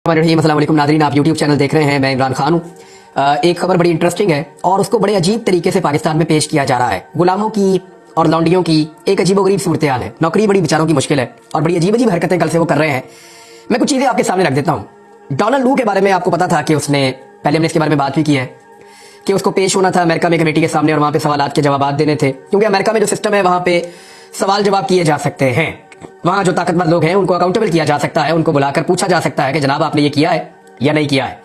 अस्सलाम वालेकुम नाज़रीन, आप यूट्यूब चैनल देख रहे हैं। मैं इमरान खान हूँ। एक खबर बड़ी इंटरेस्टिंग है और उसको बड़े अजीब तरीके से पाकिस्तान में पेश किया जा रहा है। गुलामों की और लौंडियों की एक अजीबोगरीब सूरत हाल है। नौकरी बड़ी बेचारों की मुश्किल है और बड़ी अजीब अजीब हरकतें कल से वो कर रहे हैं। मैं कुछ चीज़ें आपके सामने रख देता हूँ। डोनाल्ड लू के बारे में आपको पता था कि उसने पहले हमने इसके बारे में बात भी की है कि उसको पेश होना था अमेरिका में कमेटी के सामने और वहाँ पे सवालात के जवाब देने थे, क्योंकि अमेरिका में जो सिस्टम है वहाँ पे सवाल जवाब किए जा सकते हैं। वहाँ जो ताकतवर लोग हैं उनको अकाउंटेबल किया जा सकता है, उनको बुलाकर पूछा जा सकता है कि जनाब आपने ये किया है या नहीं किया है।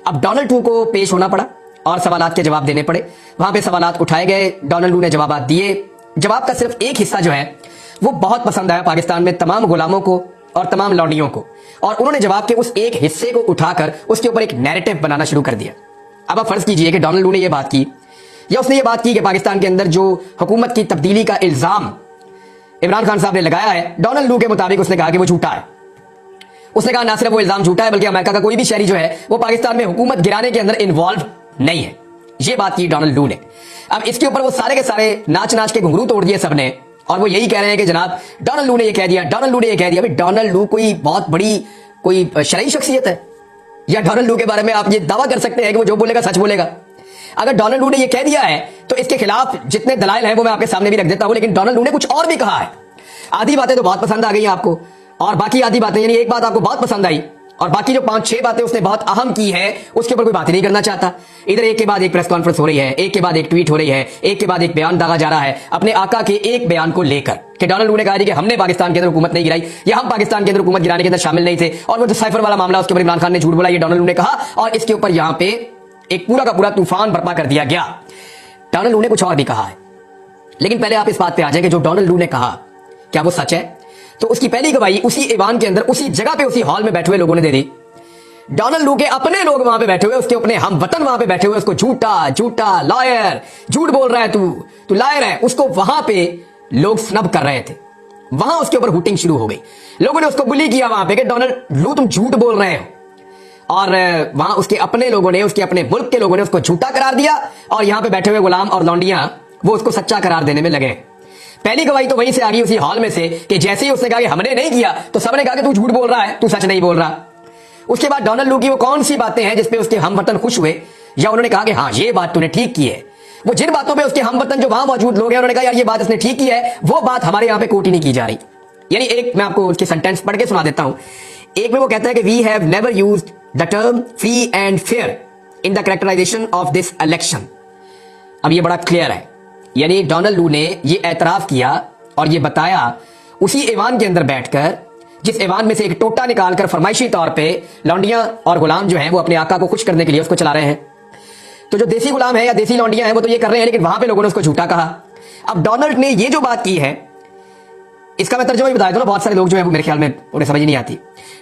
अब डोनाल्ड लू को पेश होना पड़ा और सवालात के जवाब देने पड़े। वहां पे सवालात उठाए गए, डोनाल्ड लू ने जवाब दिए। जवाब का सिर्फ एक हिस्सा जो है वो बहुत पसंद आया पाकिस्तान में तमाम गुलामों को और तमाम लौंडियों को, और उन्होंने जवाब के उस एक हिस्से को उठाकर उसके ऊपर एक नैरेटिव बनाना शुरू कर दिया। अब आप फर्ज कीजिए कि डोनाल्ड लू ने यह बात की या उसने ये बात की कि पाकिस्तान के अंदर जो हुकूमत की तब्दीली का इल्जाम इमरान खान साहब ने लगाया है, डोनाल्ड लू के मुताबिक उसने कहा कि वो झूठा है। उसने कहा ना सिर्फ वो इल्जाम झूठा है बल्कि अमेरिका का कोई भी शहरी जो है वो पाकिस्तान में हुकूमत गिराने के अंदर इन्वॉल्व नहीं है। ये बात की डोनाल्ड लू ने। अब इसके ऊपर वो सारे के सारे नाच नाच के घुंघरू तोड़ दिए सबने, और वो यही कह रहे हैं कि जनाब डोनाल्ड लू ने ये कह दिया, डोनाल्ड लू ने ये कह दिया। भाई डोनाल्ड लू कोई बहुत बड़ी कोई शरई शख्सियत है या डोनाल्ड लू के बारे में आप ये दावा कर सकते हैं कि वो जो बोलेगा सच बोलेगा? अगर डोनाल्ड लू ने ये कह दिया है तो इसके खिलाफ जितने दलाइल हैं वो मैं आपके सामने भी रख देता हूं, लेकिन डोनाल्ड लू ने कुछ और भी कहा है। आधी बातें तो बहुत पसंद आ गई आपको और बाकी आधी बातें, यानी एक बात आपको बहुत पसंद आई और बाकी जो 5-6 बातें उसने बहुत अहम की है उसके ऊपर कोई बात ही नहीं करना चाहता। इधर एक के बाद एक प्रेस कॉन्फ्रेंस हो रही है, एक के बाद एक ट्वीट हो रही है, एक के बाद एक बयान दागा जा रहा है अपने आका के एक बयान को लेकर कि डोनाल्ड लू ने कहा कि हमने पाकिस्तान के अंदर हुकूमत नहीं गिराई या हम पाकिस्तान के अंदर हुकूमत गिराने के अंदर शामिल नहीं थे, और वो जो साइफर वाला मामला उसके ऊपर इमरान खान ने झूठ बोला, ये डोनाल्ड लू ने कहा और इसके ऊपर यहां पे एक पूरा का पूरा तूफान बर्पा कर दिया गया। डोनाल्ड लू ने कुछ और भी कहा है, लेकिन पहले आप इस बात पे आ जाए कि जो डोनाल्ड लू ने कहा क्या वो सच है? तो उसकी पहली गवाही उसी ईवान के अंदर उसी जगह पे उसी हॉल में बैठे हुए लोगों ने दे दी। डोनाल्ड लू के अपने लोग वहां पे बैठे हुए, उसके अपने हम वतन वहां पे बैठे हुए उसको झूठा झूठा लायर, झूठ बोल रहा है तू लायर है, उसको वहां पे लोग स्नब कर रहे थे। वहां उसके ऊपर हुटिंग शुरू हो गई, लोगों ने उसको बुली किया वहां पे कि डोनाल्ड लू तुम झूठ बोल रहे हो, और वहां उसके अपने लोगों ने, उसके अपने मुल्क के लोगों ने उसको झूठा करार दिया और यहां पे बैठे हुए गुलाम और लौंडियां वो उसको सच्चा करार देने में लगे। पहली गवाही तो वहीं से आ गई उसी हॉल में से कि जैसे ही उसने कहा कि हमने नहीं किया तो सबने कहा कि तू झूठ बोल रहा है, तू सच नहीं बोल रहा। उसके बाद डोनाल्ड लू की वो कौन सी बातें हैं जिसपे उसके हमवतन खुश हुए या उन्होंने कहा कि हाँ ये बात तूने ठीक की है? वो जिन बातों पे उसके हमवतन जो वहां मौजूद लोग हैं उन्होंने कहा यार ये बात इसने ठीक की है, वो बात हमारे यहां पे कोट ही नहीं की जा रही। यानी एक मैं आपको उसके सेंटेंस पढ़ के सुना देता हूं। एक में वो कहता है कि we have never used the term free and fair in the characterisation of this election. अब ये बड़ा क्लियर है, यानी डोनाल्ड लू ने ये एतराफ किया और ये बताया उसी ईवान के अंदर बैठकर, जिस ईवान में से एक टोटा निकालकर फरमाइशी तौर पे लौंडियां और गुलाम जो हैं वो अपने आका को खुश करने के लिए उसको चला रहे हैं। तो जो देसी गुलाम है या देसी लौंडियां हैं वो तो ये कर रहे हैं, लेकिन वहां पे लोगों ने उसको झूठा कहा। अब डोनाल्ड ने ये जो बात की है इसका मैं तर्जुमा भी बता दूं ना, बहुत सारे लोग जो है वो मेरे ख्याल में उन्हें समझ नहीं आती।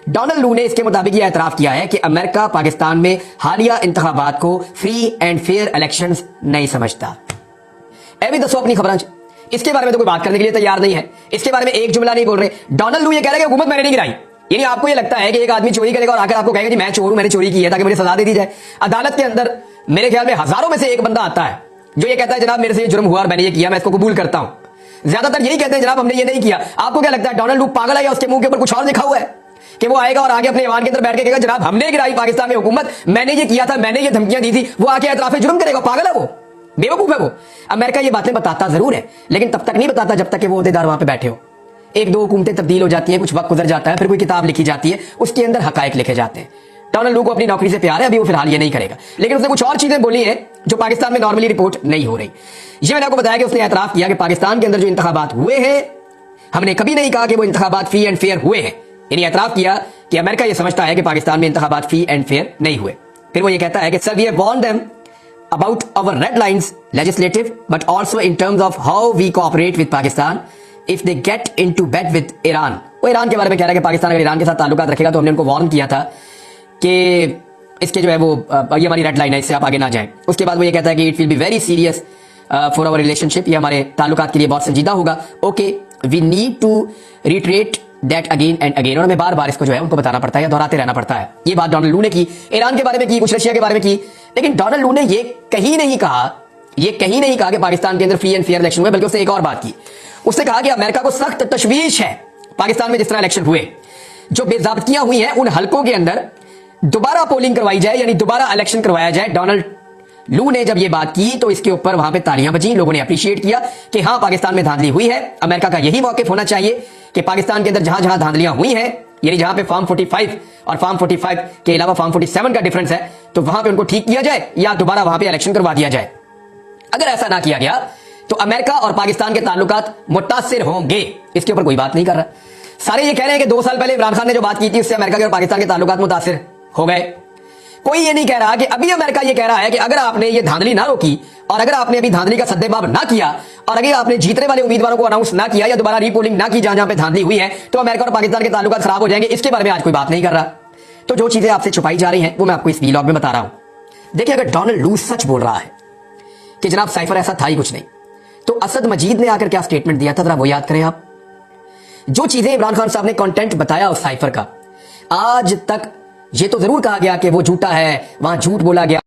डोनाल्ड लू ने इसके मुताबिक यह एतराफ किया है कि अमेरिका पाकिस्तान में हालिया इंतखाबात को फ्री एंड फेयर इलेक्शंस नहीं समझता। भी दसो अपनी खबरां, इसके बारे में तो कोई बात करने के लिए तैयार नहीं है, इसके बारे में एक जुमला नहीं बोल रहे। डोनाल्ड लू ये कह रहे हैं कि हुकूमत मैंने नहीं गिराई। यानी आपको ये लगता है कि एक आदमी चोरी करेगा और आकर आपको कहेगा कि मैं चोर हूं, मैंने चोरी की है ताकि मुझे सजा दे दी जाए। अदालत के अंदर मेरे ख्याल में हजारों में से एक बंदा आता है जो ये कहता है जनाब मेरे से ये जुर्म हुआ और मैंने ये किया, मैं इसको कबूल करता हूं। ज्यादातर यही कहते हैं जनाब हमने ये नहीं किया। आपको क्या लगता है डोनाल्ड लू पागल है या उसके मुंह के ऊपर कुछ और लिखा हुआ है कि वो आएगा और आगे अपने ईवान के अंदर बैठ के कहेगा जनाब हमने गिराई पाकिस्तान में हुकूमत, मैंने ये किया था, मैंने ये धमकियां दी थी, वो आके एतराफ जुर्म करेगा? पागल है वो, बेवकूफ है वो। अमेरिका ये बातें बताता जरूर है लेकिन तब तक नहीं बताता जब तक कि वो ओहदेदार वहां पे बैठे हो। एक दो हुकूमतें तब्दील हो जाती हैं, कुछ वक्त गुजर जाता है, फिर कोई किताब लिखी जाती है, उसके अंदर हकायक लिखे जाते हैं। डोनाल्ड लू को अपनी नौकरी से प्यार है, अभी वो फिलहाल ये नहीं करेगा, लेकिन उसने कुछ और चीजें बोली हैं जो पाकिस्तान में नॉर्मली रिपोर्ट नहीं हो रही। ये मैंने आपको बताया कि उसने एतराफ किया कि पाकिस्तान के अंदर जो इंतखाबात हुए हैं, हमने कभी नहीं कहा कि वो इंतखाबात फ्री एंड फेयर हुए हैं। यानी एतराफ किया कि अमेरिका ये समझता है कि पाकिस्तान में इंतखाबात फ्री एंड फेयर नहीं हुए। फिर वो ये कहता है कि sir we have warned them about our red lines legislative but also in terms of how we cooperate with Pakistan if they get into bed with Iran। वो ईरान के बारे में कह रहा है कि पाकिस्तान अगर ईरान के साथ ताल्लुकात रखेगा तो हमने उनको वार्न किया था कि इसके जो है वो ये हमारी रेड लाइन है, इससे आप आगे ना जाएं। उसके बाद वो ये कहता है कि it will be very serious for our relationship, ये हमारे ताल्लुकात के लिए बहुत संजीदा होगा। Okay we need to reiterate that again and again, और हमें बार बार इसको जो है उनको बताना पड़ता है या दोहराते रहना पड़ता है। ये बात डोनाल्ड लू ने की, ईरान के बारे में की, कुछ रशिया के बारे में की, लेकिन डोनाल्ड लू ने ये कहीं नहीं कहा कि पाकिस्तान के अंदर फ्री एंड फेयर इलेक्शन हुए, बल्कि उसने एक और बात की। उसने कहा कि अमेरिका को सख्त तशवीश है पाकिस्तान में जिस तरह इलेक्शन हुए, जो बेजाबतियां हुई हैं उन हलकों के अंदर दोबारा पोलिंग करवाई जाए, यानी दोबारा इलेक्शन करवाया जाए। डोनाल्ड लू ने जब ये बात की तो इसके ऊपर वहां पे तालियां बजी, लोगों ने अप्रिशिएट किया कि हां पाकिस्तान में धांधली हुई है। अमेरिका का यही मौकिफ होना चाहिए कि पाकिस्तान के अंदर जहां जहां धांधलियां हुई हैं, यानी जहां पे फॉर्म 45 और फॉर्म 45 के अलावा फॉर्म 47 का डिफरेंस है, तो वहां पे उनको ठीक किया जाए या दोबारा वहां पे इलेक्शन करवा दिया जाए। अगर ऐसा ना किया गया तो अमेरिका और पाकिस्तान के ताल्लुकात मुतासिर होंगे, इसके ऊपर कोई बात नहीं कर रहा। सारे ये कह रहे हैं कि 2 साल पहले इमरान खान ने जो बात की थी उससे अमेरिका के और पाकिस्तान के ताल्लुकात मुतासिर हो गए। कोई ये नहीं कह रहा कि अभी अमेरिका ये कह रहा है कि अगर आपने ये धांधली ना रोकी और अगर आपने अभी धांधली का सद्देबाब ना किया और अगर आपने जीतने वाले उम्मीदवारों को अनाउंस ना किया या दोबारा रीपोलिंग ना की जहां जहां पे धांधली हुई है, तो अमेरिका और पाकिस्तान के ताल्लुकात खराब हो जाएंगे। इसके बारे में आज कोई बात नहीं कर रहा। तो जो चीजें आपसे छुपाई जा रही हैं वो मैं आपको इस वीलॉग में बता रहा हूं। देखिए, अगर डोनाल्ड लू सच बोल रहा है कि जनाब साइफर ऐसा था ही कुछ नहीं, तो असद मजीद ने आकर क्या स्टेटमेंट दिया था, जरा वो याद करें आप। जो चीजें इमरान खान साहब ने कंटेंट बताया उस साइफर का, आज तक ये तो जरूर कहा गया कि वो झूठा है, वहां झूठ बोला गया।